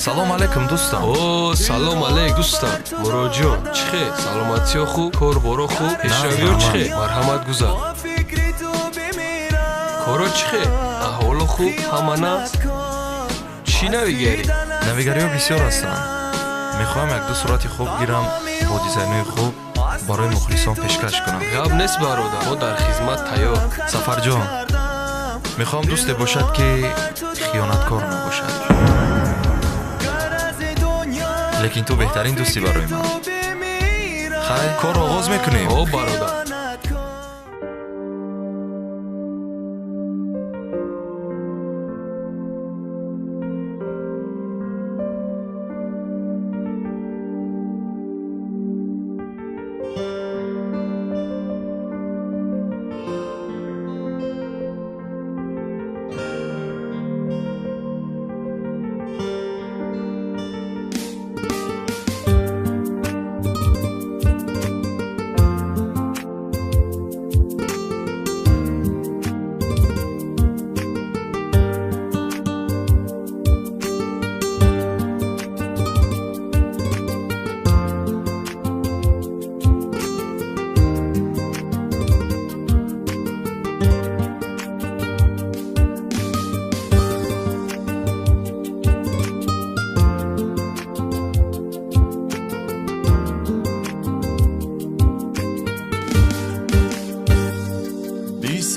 салом алейкум дӯстам. О, салом алейк дӯстам. Муроҷон, чӣ хел? Саломатиё хуб, кор боро хуб, пешравиё чӣ хел? Марҳамат гузар. Коро чӣ хел? Аҳволо хуб, ҳама на? Чӣ навигарӣ? Навигариҳо бисёр ҳастанд. Мехоҳам як ду сурати хуб гирам, бо дизайнои хуб барои мухлисон пешкаш кунам. Гап нест бародар, мо дар хизмат тайёр. Сафарҷон, мехоҳам дӯсте бошад ки хиёнаткор набошад. лекин ту беҳтарин дӯсти барои ман. хай, кор оғоз мекунем. О бародар.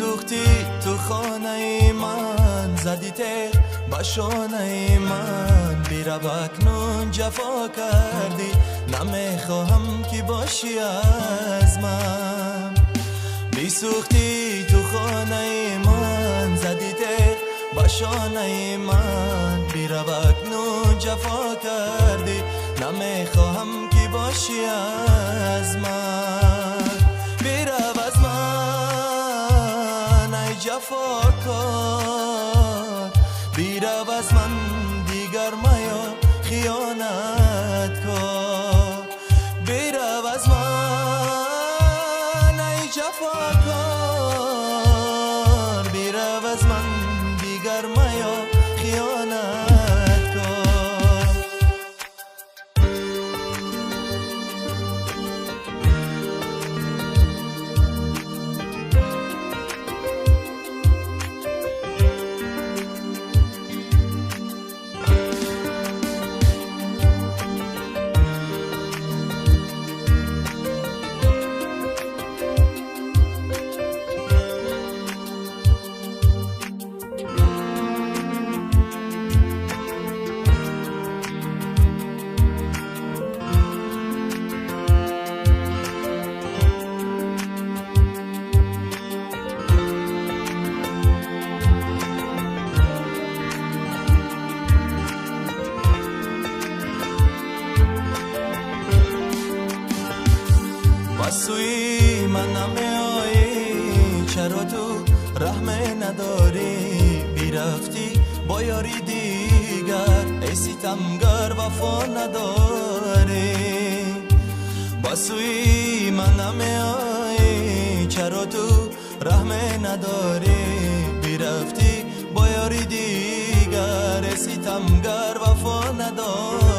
سوختی تو خانه من، زدی تیغ با شانه من، بیرو اکنون جفا کردی، نمیخواهم که باشی از من. بی سوختی تو خانه من، زدی تیغ با شانه من، بیرو اکنون جفا کردی، نمیخواهم که باشی از من. بیرو از من ای جفاکار، بیرو از من دیگر میا خیانت کار. بیرو از من ای جفاکار، بیرو از من دیگر میا خیانت کار. سوی من نمیایی، چرا تو رحم نداری؟ بیرفتی با یاری دیگر، ای ستمگر وفا نداری. با سوی من نمیایی، چرا تو رحم نداری؟ بیرفتی با یاری دیگر، ای ستمگر وفا نداری.